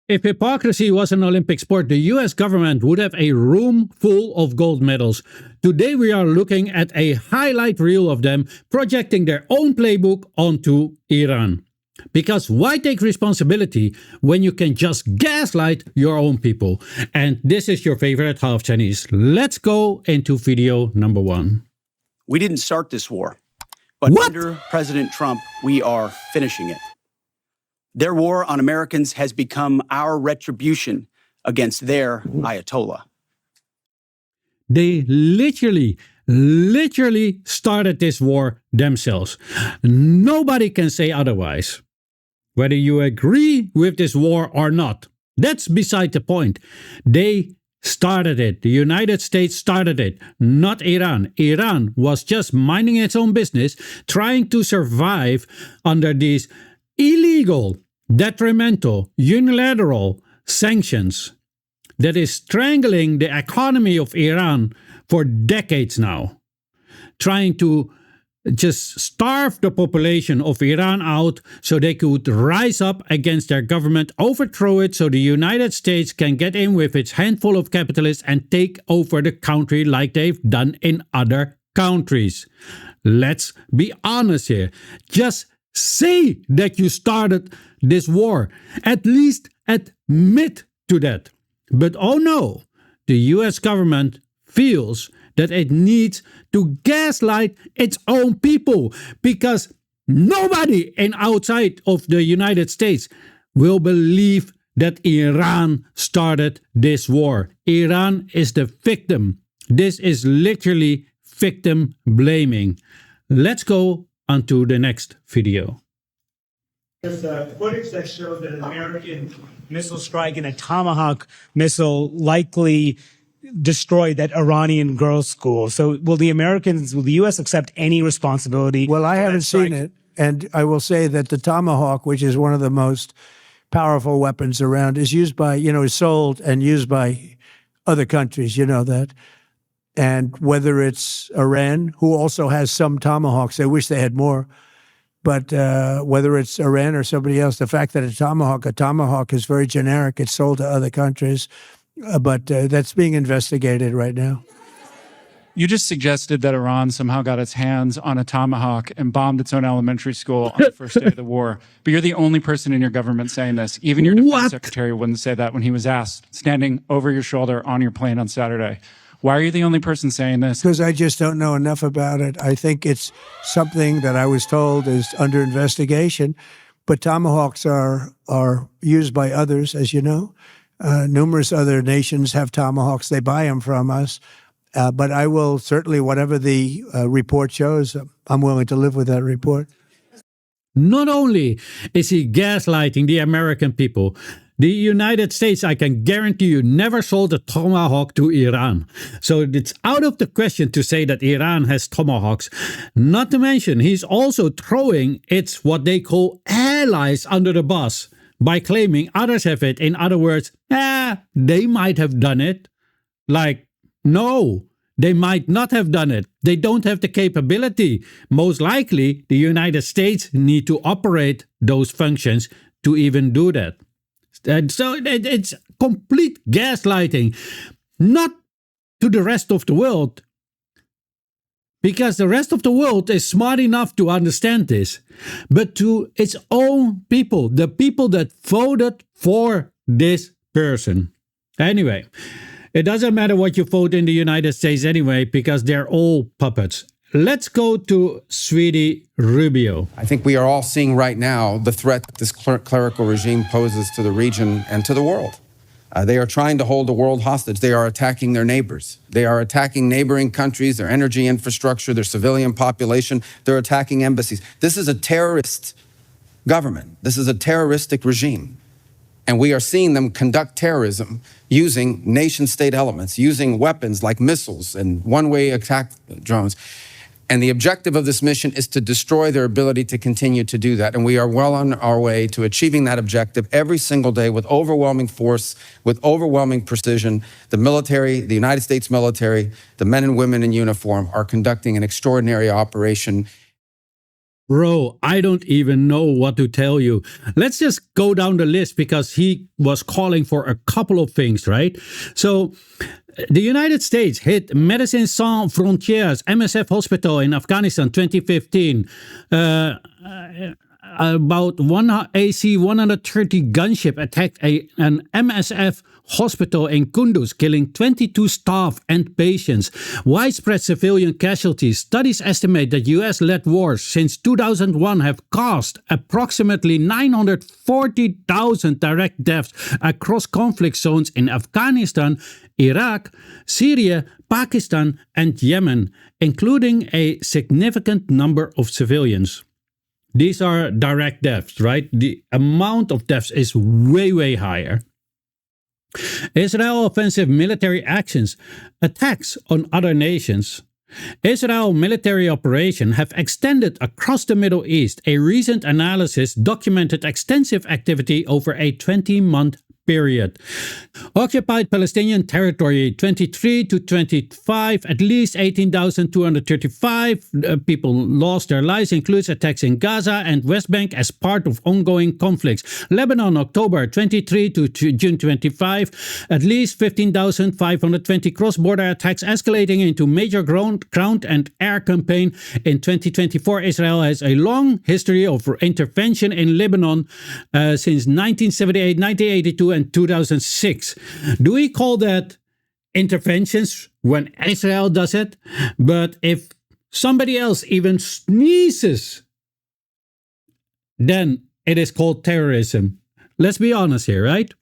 If hypocrisy was an Olympic sport, the US government would have a room full of gold medals. Today we are looking at a highlight reel of them projecting their own playbook onto Iran. Because why take responsibility when you can just gaslight your own people? And this is your favorite half Chinese. Let's go into video number 1. We didn't start this war, but under President Trump, we are finishing it. Their war on Americans has become our retribution against their Ayatollah. They literally started this war themselves. Nobody can say otherwise. Whether you agree with this war or not, that's beside the point. They started it. The United States started it, not Iran. Iran was just minding its own business, trying to survive under these illegal, detrimental, unilateral sanctions that is strangling the economy of Iran for decades now, trying to just starve the population of Iran out so they could rise up against their government, overthrow it so the United States can get in with its handful of capitalists and take over the country like they've done in other countries. Let's be honest here. Just say that you started this war. At least admit to that. But oh no, the US government feels that it needs to gaslight its own people because nobody outside of the United States will believe that Iran started this war. Iran is the victim. This is literally victim blaming. Let's go on to the next video. There's footage that showed that an American missile strike and a tomahawk missile likely destroyed that Iranian girls' school. So will the U.S. accept any responsibility? Well, I haven't seen it. And I will say that the tomahawk, which is one of the most powerful weapons around, is used by, is sold and used by other countries, you know that. And whether it's Iran, who also has some tomahawks, I wish they had more. But whether it's Iran or somebody else, the fact that a tomahawk is very generic. It's sold to other countries. But that's being investigated right now. You just suggested that Iran somehow got its hands on a tomahawk and bombed its own elementary school on the first day of the war. But you're the only person in your government saying this. Even your defense secretary wouldn't say that when he was asked, standing over your shoulder on your plane on Saturday. Why are you the only person saying this? Because I just don't know enough about it. I think it's something that I was told is under investigation. But tomahawks are used by others, as you know. Numerous other nations have tomahawks. They buy them from us. But I will certainly, whatever the report shows, I'm willing to live with that report. Not only is he gaslighting the American people, the United States, I can guarantee you, never sold a tomahawk to Iran. So it's out of the question to say that Iran has tomahawks. Not to mention, he's also throwing its what they call allies under the bus by claiming others have it. In other words, they might have done it. Like, no, they might not have done it. They don't have the capability. Most likely, the United States need to operate those functions to even do that. And so it's complete gaslighting, not to the rest of the world, because the rest of the world is smart enough to understand this, but to its own people, the people that voted for this person. Anyway, it doesn't matter what you vote in the United States anyway, because they're all puppets. Let's go to Sweetie Rubio. I think we are all seeing right now the threat that this clerical regime poses to the region and to the world. They are trying to hold the world hostage. They are attacking their neighbors. They are attacking neighboring countries, their energy infrastructure, their civilian population. They're attacking embassies. This is a terrorist government. This is a terroristic regime. And we are seeing them conduct terrorism using nation-state elements, using weapons like missiles and one-way attack drones. And the objective of this mission is to destroy their ability to continue to do that. And we are well on our way to achieving that objective every single day with overwhelming force, with overwhelming precision. The military, the United States military, the men and women in uniform are conducting an extraordinary operation. Bro, I don't even know what to tell you. Let's just go down the list because he was calling for a couple of things, right? So, the United States hit Médecins Sans Frontières MSF hospital in Afghanistan 2015. About one AC-130 gunship attacked an MSF hospital in Kunduz, killing 22 staff and patients. Widespread civilian casualties. Studies estimate that US-led wars since 2001 have caused approximately 940,000 direct deaths across conflict zones in Afghanistan, Iraq, Syria, Pakistan, and Yemen, including a significant number of civilians. These are direct deaths, right? The amount of deaths is way, way higher. Israel offensive military actions, attacks on other nations. Israel military operations have extended across the Middle East. A recent analysis documented extensive activity over a 20-month period. Occupied Palestinian territory 23 to 25, at least 18,235 people lost their lives, includes attacks in Gaza and West Bank as part of ongoing conflicts. Lebanon, October 23 to June 25, at least 15,520 cross-border attacks escalating into major ground and air campaign. In 2024, Israel has a long history of intervention in Lebanon since 1978, 1982, and 2006. Do we call that interventions when Israel does it? But if somebody else even sneezes, then it is called terrorism. Let's be honest here, right?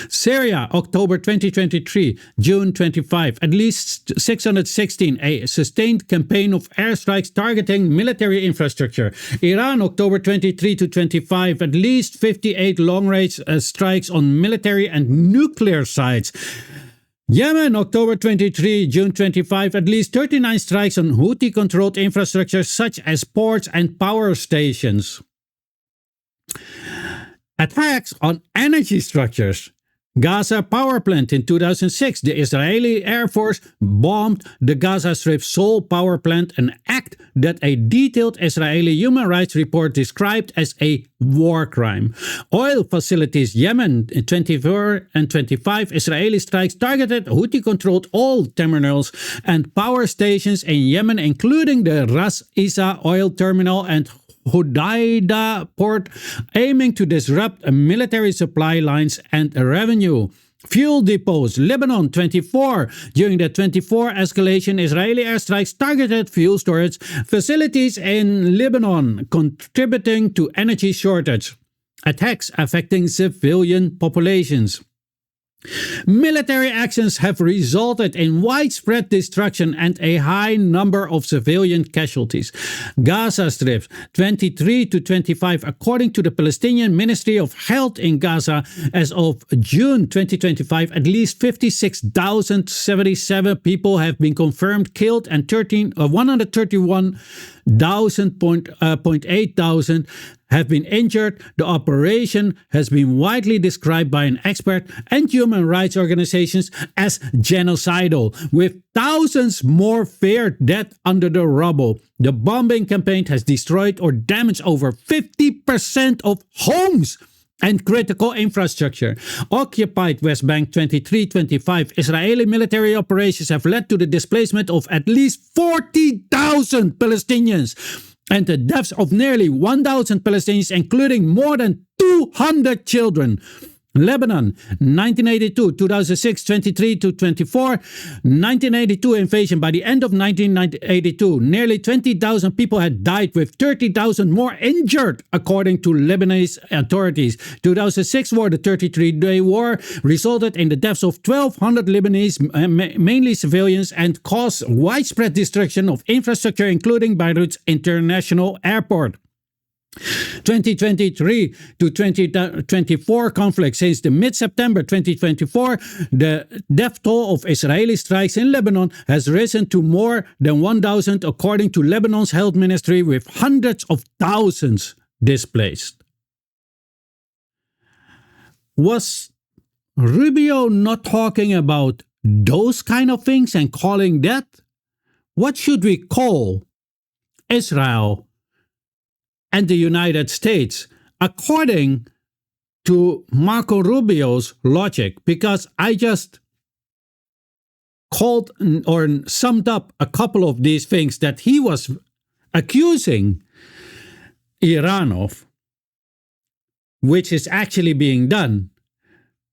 Syria, October 2023, June 25, at least 616, a sustained campaign of airstrikes targeting military infrastructure. Iran, October 23 to 25, at least 58 long-range strikes on military and nuclear sites. Yemen, October 23, June 25, at least 39 strikes on Houthi-controlled infrastructure such as ports and power stations. Attacks on energy structures. Gaza power plant in 2006. The Israeli Air Force bombed the Gaza Strip Sol power plant, an act that a detailed Israeli human rights report described as a war crime. Oil facilities, Yemen, 24 and 25. Israeli strikes targeted Houthi-controlled oil terminals and power stations in Yemen, including the Ras Isa oil terminal and Hodeidah port, aiming to disrupt military supply lines and revenue. Fuel depots, Lebanon 24. During the 24 escalation, Israeli airstrikes targeted fuel storage facilities in Lebanon, contributing to energy shortage. Attacks affecting civilian populations. Military actions have resulted in widespread destruction and a high number of civilian casualties. Gaza Strip 23 to 25, according to the Palestinian Ministry of Health in Gaza, as of June 2025, at least 56,077 people have been confirmed killed and 131,800 have been injured. The operation has been widely described by an expert and human rights organizations as genocidal, with thousands more feared dead under the rubble. The bombing campaign has destroyed or damaged over 50% of homes and critical infrastructure. Occupied West Bank 23-25, Israeli military operations have led to the displacement of at least 40,000 Palestinians and the deaths of nearly 1,000 Palestinians, including more than 200 children. Lebanon, 1982, 2006, 23 to 24, 1982 invasion. By the end of 1982, nearly 20,000 people had died, with 30,000 more injured, according to Lebanese authorities. 2006 war, the 33-day war, resulted in the deaths of 1,200 Lebanese, mainly civilians, and caused widespread destruction of infrastructure, including Beirut's international airport. 2023 to 2024 conflict. Since the mid-September 2024, the death toll of Israeli strikes in Lebanon has risen to more than 1,000, according to Lebanon's health ministry, with hundreds of thousands displaced. Was Rubio not talking about those kind of things and calling that? What should we call Israel and the United States, according to Marco Rubio's logic, because I just called or summed up a couple of these things that he was accusing Iran of, which is actually being done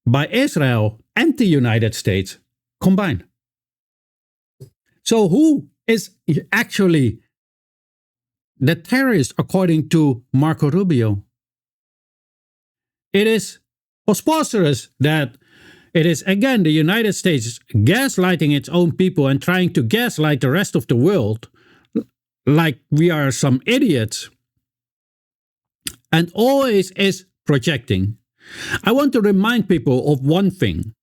by Israel and the United States combined. So who is actually the terrorist according to Marco Rubio? It is preposterous that it is again the United States gaslighting its own people and trying to gaslight the rest of the world like we are some idiots, and always is projecting. I want to remind people of one thing,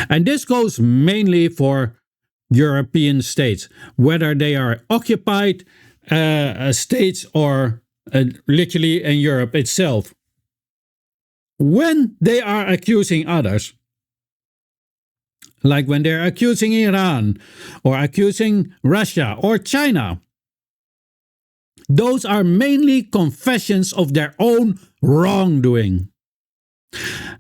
and this goes mainly for European states, whether they are occupied states or literally in Europe itself. When they are accusing others, like when they're accusing Iran or accusing Russia or China, those are mainly confessions of their own wrongdoing.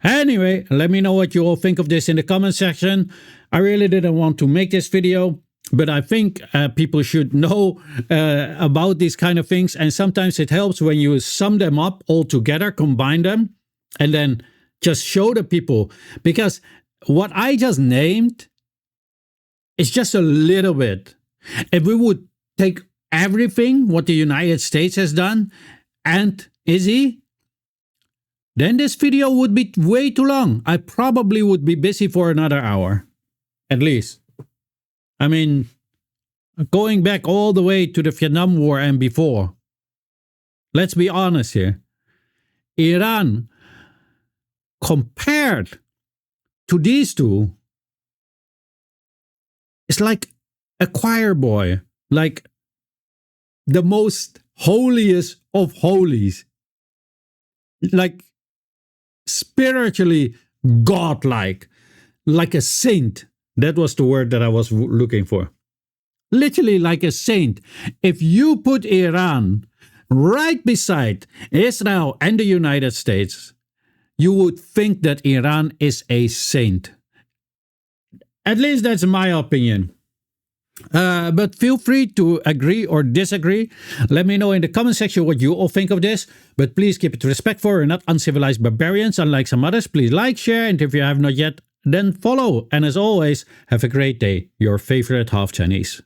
Anyway, let me know what you all think of this in the comment section. I really didn't want to make this video, but I think people should know about these kind of things, and sometimes it helps when you sum them up all together, combine them, and then just show the people, because what I just named is just a little bit. If we would take everything what the United States has done and Izzy, then this video would be way too long. I probably would be busy for another hour, at least. I mean, going back all the way to the Vietnam War and before. Let's be honest here. Iran, compared to these two, is like a choir boy, like the most holiest of holies, like spiritually godlike, like a saint. That was the word that I was looking for. Literally like a saint. If you put Iran right beside Israel and the United States, you would think that Iran is a saint. At least that's my opinion. But feel free to agree or disagree. Let me know in the comment section what you all think of this. But please keep it respectful. We're not uncivilized barbarians, unlike some others. Please like, share, and if you have not yet, then follow. And as always, have a great day. Your favorite half Chinese.